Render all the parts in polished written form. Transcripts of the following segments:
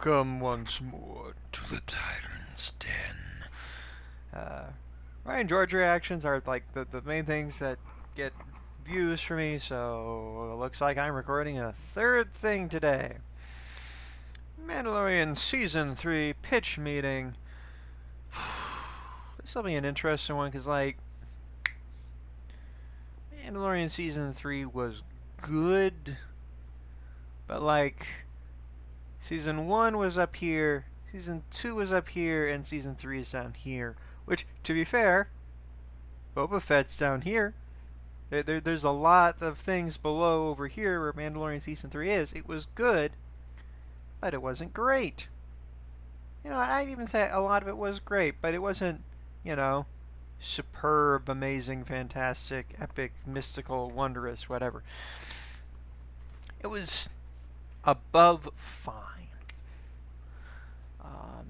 Welcome once more to the Tyrant-Den. Ryan George reactions are like the main things that get views for me, so it looks like I'm recording a third thing today. Mandalorian Season 3 pitch meeting. This will be an interesting one because, like, Mandalorian Season 3 was good, but, like, Season 1 was up here, Season 2 was up here, and Season 3 is down here. Which, to be fair, Boba Fett's down here. There's a lot of things below over here where Mandalorian Season 3 is. It was good, but it wasn't great. You know, I'd even say a lot of it was great, but it wasn't, you know, superb, amazing, fantastic, epic, mystical, wondrous, whatever. It was above fine.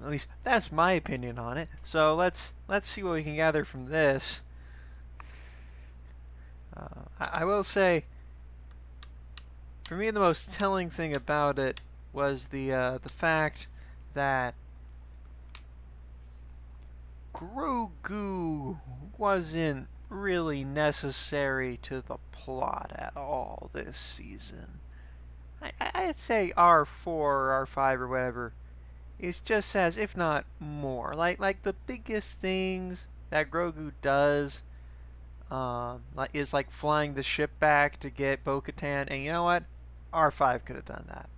At least that's my opinion on it. So let's see what we can gather from this. I will say, for me, the most telling thing about it was the fact that Grogu wasn't really necessary to the plot at all this season. I'd say R4 or R5 or whatever is just as, if not more, like the biggest things that Grogu does is like flying the ship back to get Bo-Katan, and you know what? R5 could have done that.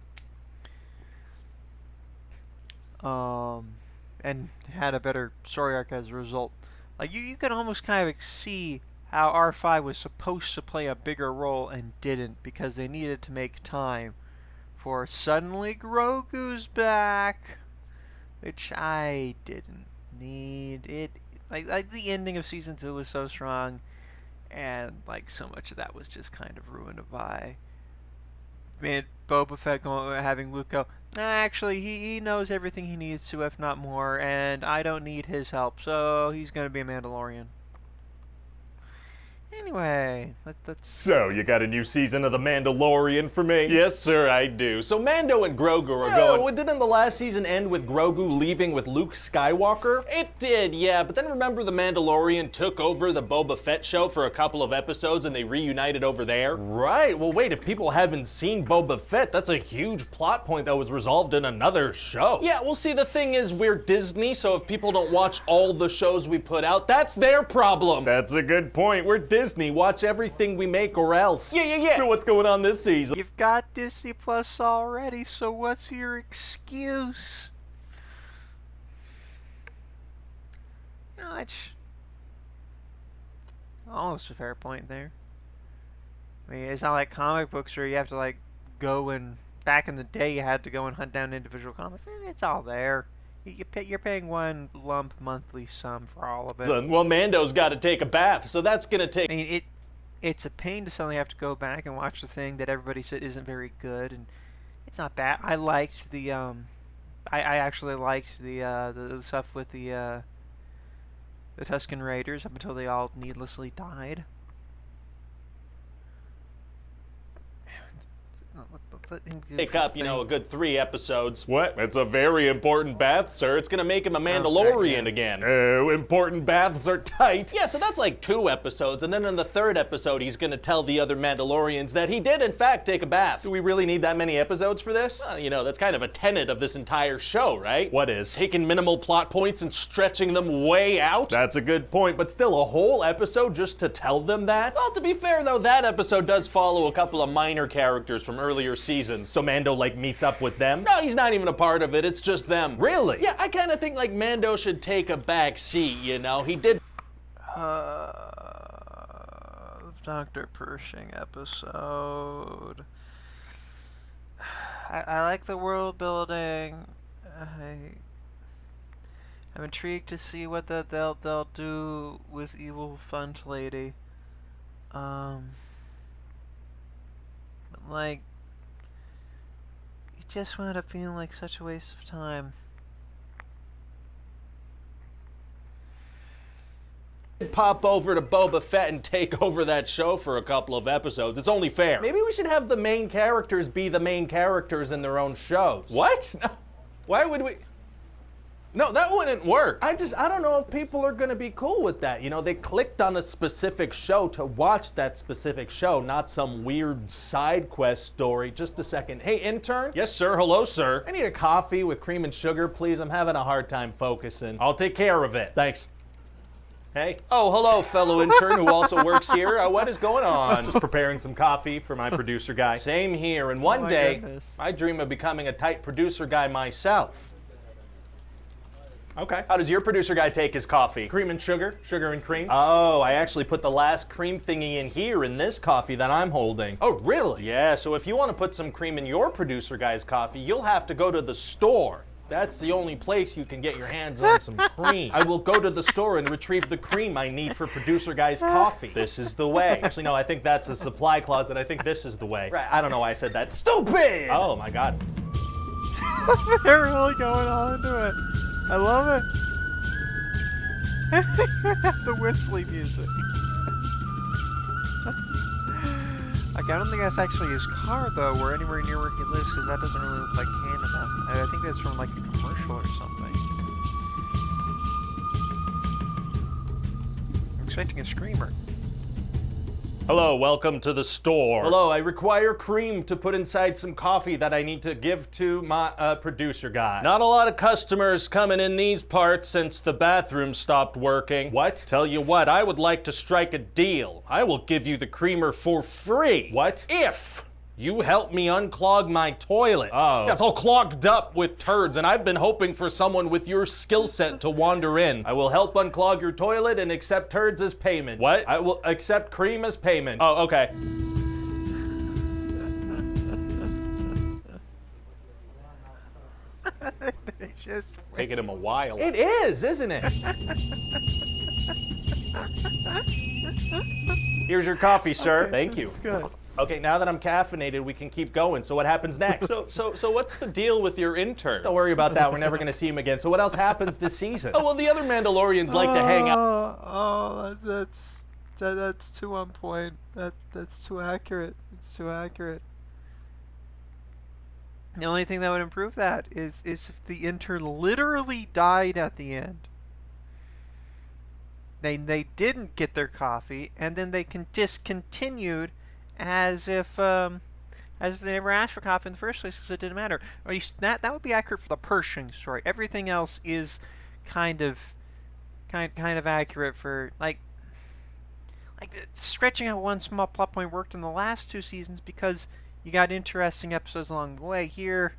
And had a better story arc as a result. Like, you can almost kind of see how R5 was supposed to play a bigger role and didn't, because they needed to make time for suddenly Grogu's back, which I didn't need. It like the ending of Season 2 was so strong, and like so much of that was just kind of ruined by Boba Fett having Luke go, nah, actually he knows everything he needs to, if not more, and I don't need his help, so he's gonna be a Mandalorian. Anyway, let's... So, you got a new season of The Mandalorian for me? Yes, sir, I do. So Mando and Grogu are going... Didn't the last season end with Grogu leaving with Luke Skywalker? It did, yeah, but then remember The Mandalorian took over the Boba Fett show for a couple of episodes and they reunited over there? Right, well wait, if people haven't seen Boba Fett, that's a huge plot point that was resolved in another show. Yeah, well see, the thing is, we're Disney, so if people don't watch all the shows we put out, that's their problem. That's a good point. We're Disney. Watch everything we make or else. Yeah. So what's going on this season? You've got Disney Plus already, so what's your excuse? You know, it's almost a fair point there. I mean, it's not like comic books where you have to like go and, back in the day you had to go and hunt down individual comics. It's all there. You're paying one lump monthly sum for all of it. Well, Mando's got to take a bath, so that's gonna take... I mean, it's a pain to suddenly have to go back and watch the thing that everybody said isn't very good, and it's not bad. I liked the I actually liked the stuff with the Tusken Raiders up until they all needlessly died. Take up, you know, a good 3 episodes. What? It's a very important bath, sir. It's gonna make him a Mandalorian again. Oh, important baths are tight. Yeah, so that's like 2 episodes, and then in the 3rd episode, he's gonna tell the other Mandalorians that he did, in fact, take a bath. Do we really need that many episodes for this? Well, you know, that's kind of a tenet of this entire show, right? What is? Taking minimal plot points and stretching them way out. That's a good point, but still, a whole episode just to tell them that? Well, to be fair, though, that episode does follow a couple of minor characters from earlier seasons. So Mando, like, meets up with them? No, he's not even a part of it. It's just them. Really? Yeah, I kind of think, like, Mando should take a back seat, you know? He did... Dr. Pershing episode. I like the world building. I'm intrigued to see what they'll do with Evil Font Lady. But like, it just wound up feeling like such a waste of time. Pop over to Boba Fett and take over that show for a couple of episodes. It's only fair. Maybe we should have the main characters be the main characters in their own shows. What? Why would we? No, that wouldn't work. I don't know if people are going to be cool with that. You know, they clicked on a specific show to watch that specific show, not some weird side quest story. Just a second. Hey, intern? Yes, sir. Hello, sir. I need a coffee with cream and sugar, please. I'm having a hard time focusing. I'll take care of it. Thanks. Hey. Oh, hello, fellow intern who also works here. What is going on? Just preparing some coffee for my producer guy. Same here. And one my day, goodness. I dream of becoming a tight producer guy myself. Okay. How does your producer guy take his coffee? Cream and sugar, sugar and cream. Oh, I actually put the last cream thingy in here in this coffee that I'm holding. Oh, really? Yeah, so if you want to put some cream in your producer guy's coffee, you'll have to go to the store. That's the only place you can get your hands on some cream. I will go to the store and retrieve the cream I need for producer guy's coffee. This is the way. Actually, no, I think that's a supply closet. I think this is the way. Right. I don't know why I said that. Stupid! Oh, my God. They're really going all into it. I love it. The whistling music. Like, I don't think that's actually his car, though, or anywhere near where he lives, because that doesn't really look like Canada. I think that's from, like, a commercial or something. I'm expecting a screamer. Hello, welcome to the store. Hello, I require cream to put inside some coffee that I need to give to my producer guy. Not a lot of customers coming in these parts since the bathroom stopped working. What? Tell you what, I would like to strike a deal. I will give you the creamer for free. What? If you help me unclog my toilet. Oh. Yeah, it's all clogged up with turds, and I've been hoping for someone with your skill set to wander in. I will help unclog your toilet and accept turds as payment. What? I will accept cream as payment. Oh, okay. They just Taking him a while. It is, isn't it? Here's your coffee, sir. Okay, Thank this you. is good. Okay, now that I'm caffeinated, we can keep going. So what happens next? So what's the deal with your intern? Don't worry about that. We're never going to see him again. So what else happens this season? Oh, well, the other Mandalorians like to hang out. That's too on point. That's too accurate. It's too accurate. The only thing that would improve that is if the intern literally died at the end. They didn't get their coffee, and then they discontinued as if they never asked for coffee in the first place because it didn't matter. Or at least that would be accurate for the Pershing story. Everything else is kind of accurate for like stretching out one small plot point worked in the last two seasons because you got interesting episodes along the way. Here,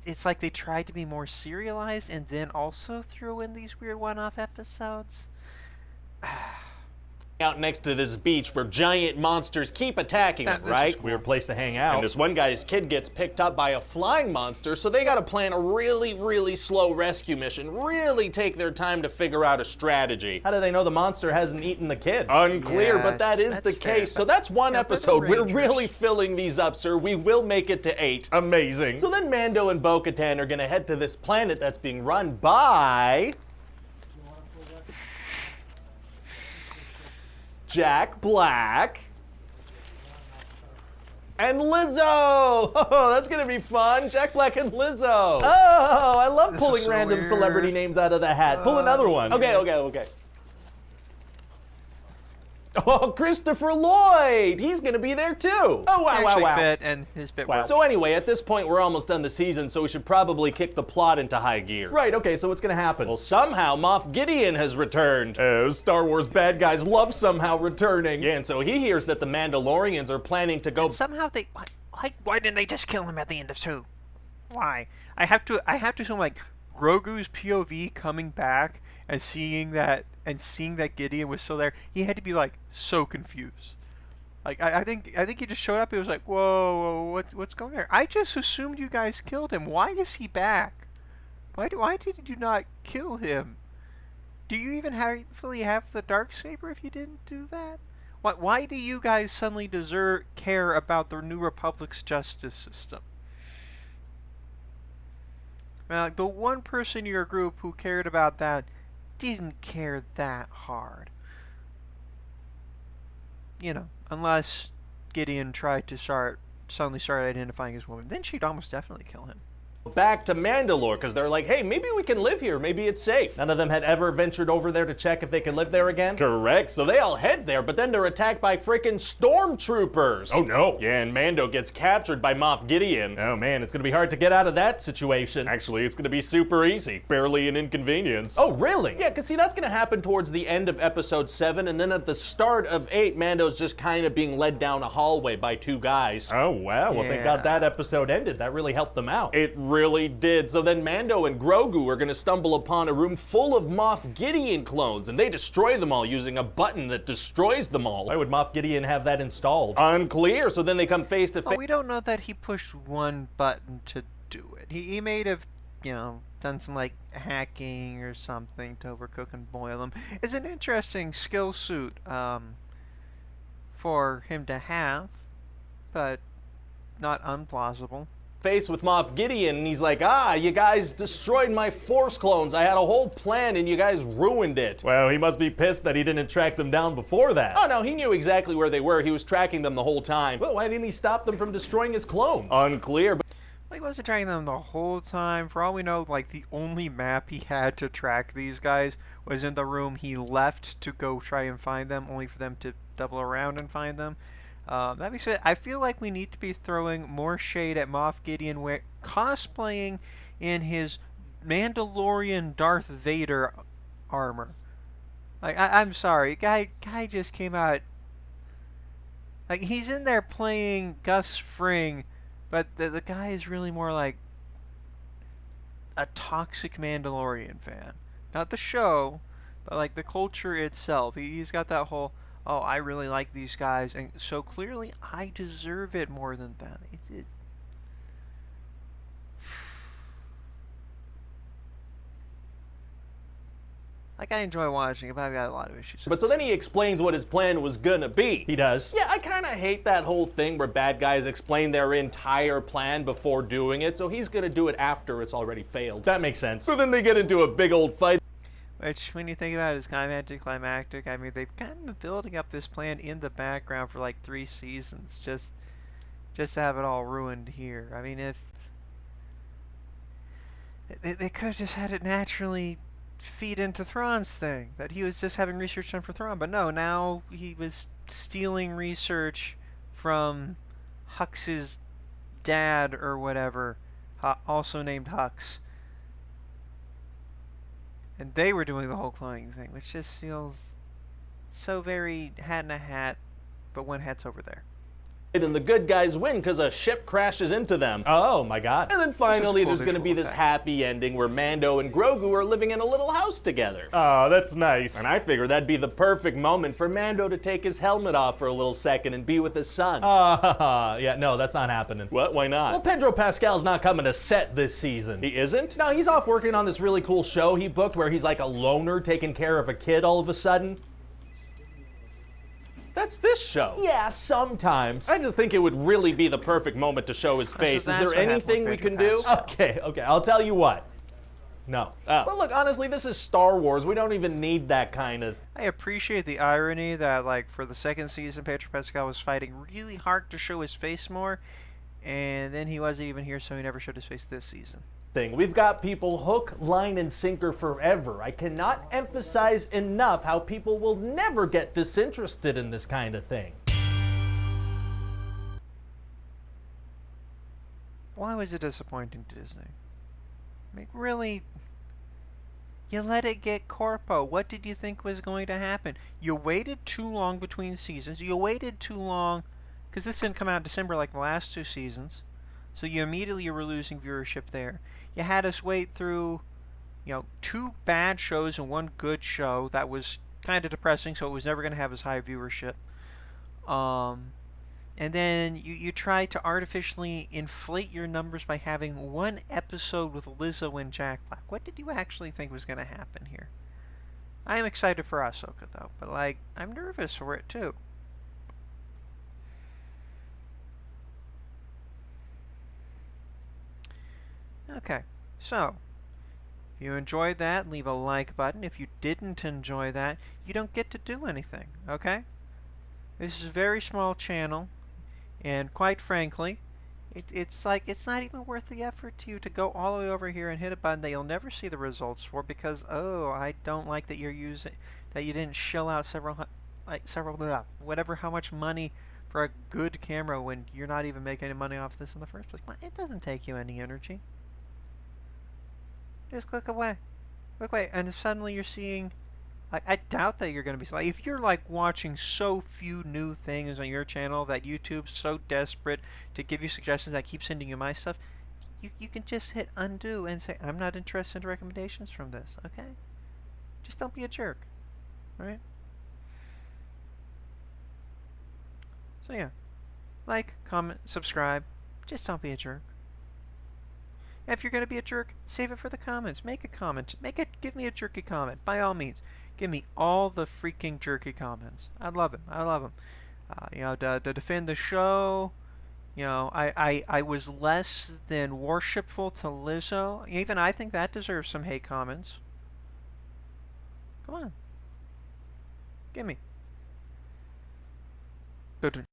it's like they tried to be more serialized and then also threw in these weird one-off episodes. Out next to this beach where giant monsters keep attacking That- them, this is right? cool. Weird place to hang out. And this one guy's kid gets picked up by a flying monster, so they gotta plan a really, really slow rescue mission, really take their time to figure out a strategy. How do they know the monster hasn't eaten the kid? Unclear, Yeah, but that is the that's fair, case. So but- that's one yeah, they're episode. We're Rangers. really filling these up, sir. We will make it to 8. Amazing. So then Mando and Bo-Katan are going to head to this planet that's being run by Jack Black and Lizzo. Oh, that's going to be fun. Jack Black and Lizzo. Oh, I love This pulling is so random weird. celebrity names out of the hat. Pull another one. Okay. Oh, Christopher Lloyd. He's going to be there too. Oh, He wow, actually wow, wow. fit, and his bit worked. So anyway, at this point, we're almost done the season, so we should probably kick the plot into high gear. Right, okay, so what's going to happen? Well, somehow Moff Gideon has returned. Star Wars bad guys love somehow returning. Yeah, and so he hears that the Mandalorians are planning to go. Somehow they why didn't they just kill him at the end of 2? Why? I have to assume like Grogu's POV coming back and seeing that Gideon was still there. He had to be like so confused. Like I think he just showed up. He was like, whoa, what's going on? I just assumed you guys killed him. Why is he back? Why did you not kill him? Do you even fully have the Darksaber if you didn't do that? Why do you guys suddenly care about the New Republic's justice system? Now, the one person in your group who cared about that didn't care that hard. You know, unless Gideon tried to suddenly start identifying as a woman. Then she'd almost definitely kill him. back to Mandalore because they're like, hey, maybe we can live here. Maybe it's safe. None of them had ever ventured over there to check if they could live there again? Correct. So they all head there, but then they're attacked by freaking stormtroopers. Oh no. Yeah, and Mando gets captured by Moff Gideon. Oh man, it's gonna be hard to get out of that situation. Actually, it's gonna be super easy. Barely an inconvenience. Oh really? Yeah, because see, that's gonna happen towards the end of episode 7, and then at the start of 8, Mando's just kind of being led down a hallway by 2 guys. Oh wow, well thank God Yeah. that episode ended. That really helped them out. It really did. So then Mando and Grogu are gonna stumble upon a room full of Moff Gideon clones, and they destroy them all using a button that destroys them all. Why would Moff Gideon have that installed? Unclear. So then they come face to Well, face. we don't know that he pushed one button to do it. He may have, you know, done some like hacking or something to overcook and boil them. It's an interesting skill suit for him to have, but not unplausible. Face with Moff Gideon, and he's like, you guys destroyed my Force clones. I had a whole plan, and you guys ruined it. Well, he must be pissed that he didn't track them down before that. Oh no, he knew exactly where they were. He was tracking them the whole time. Well, why didn't he stop them from destroying his clones? Unclear, but Well, he wasn't tracking them the whole time. For all we know, like the only map he had to track these guys was in the room he left to go try and find them, only for them to double around and find them. That being said, I feel like we need to be throwing more shade at Moff Gideon cosplaying in his Mandalorian Darth Vader armor. Like, I'm sorry, guy just came out. Like, he's in there playing Gus Fring, but the guy is really more like a toxic Mandalorian fan. Not the show, but like the culture itself. He's got that whole, oh, I really like these guys, and so clearly I deserve it more than them. It's like, I enjoy watching it, but I've got a lot of issues. so then he explains what his plan was gonna be. He does. Yeah, I kind of hate that whole thing where bad guys explain their entire plan before doing it, so he's gonna do it after it's already failed. That makes sense. So then they get into a big old fight. Which, when you think about it, is kind of anticlimactic. I mean, they've kind of been building up this plan in the background for like 3 seasons, just to have it all ruined here. I mean, if they could have just had it naturally feed into Thrawn's thing, that he was just having research done for Thrawn, but no, now he was stealing research from Hux's dad or whatever, also named Hux. And they were doing the whole cloning thing, which just feels so very hat in a hat, but one hat's over there. And the good guys win because a ship crashes into them. Oh my God. And then finally, cool there's going to be visual this effect. happy ending where Mando and Grogu are living in a little house together. Oh, that's nice. And I figured that'd be the perfect moment for Mando to take his helmet off for a little second and be with his son. Yeah, no, that's not happening. What? Why Well, not? Pedro Pascal's not coming to set this season. He isn't? No, he's off working on this really cool show he booked where he's like a loner taking care of a kid all of a sudden. That's this show. Yeah, sometimes. I just think it would really be the perfect moment to show his face. Is that's there what happened anything with we Pedro can do? Pascal. Okay, I'll tell you what. No. Oh. But look, honestly, this is Star Wars. We don't even need that kind of... I appreciate the irony that, like, for the second season, Pedro Pascal was fighting really hard to show his face more, and then he wasn't even here, so he never showed his face this season. thing. We've got people hook, line, and sinker forever. I cannot emphasize enough how people will never get disinterested in this kind of thing. Why was it disappointing to Disney? I mean, really? You let it get corpo. What did you think was going to happen? You waited too long between seasons. You waited too long, because this didn't come out in December like the last 2 seasons. So you immediately were losing viewership there. You had us wait through, 2 bad shows and 1 good show that was kind of depressing, so it was never going to have as high viewership. And then you try to artificially inflate your numbers by having 1 episode with Lizzo and Jack Black. What did you actually think was going to happen here? I am excited for Ahsoka, though, but, I'm nervous for it, too. Okay, so, if you enjoyed that, leave a like button. If you didn't enjoy that, you don't get to do anything, okay? This is a very small channel. And quite frankly, It's like it's not even worth the effort to you to go all the way over here and hit a button that you'll never see the results for because oh I don't like that you're using that you didn't shell out whatever how much money for a good camera when you're not even making any money off this in the first place. It doesn't take you any energy. Just click away. Click away, and suddenly you're seeing. I doubt that you're going to be like if you're like watching so few new things on your channel that YouTube's so desperate to give you suggestions that keep sending you my stuff. You can just hit undo and say I'm not interested in recommendations from this. Okay, just don't be a jerk, right? So yeah, like, comment, subscribe. Just don't be a jerk. If you're going to be a jerk, save it for the comments. Make a comment. Give me a jerky comment. By all means, give me all the freaking jerky comments. I love it. I love them. You know, to defend the show. You know, I was less than worshipful to Lizzo. Even I think that deserves some hate comments. Come on. Give me.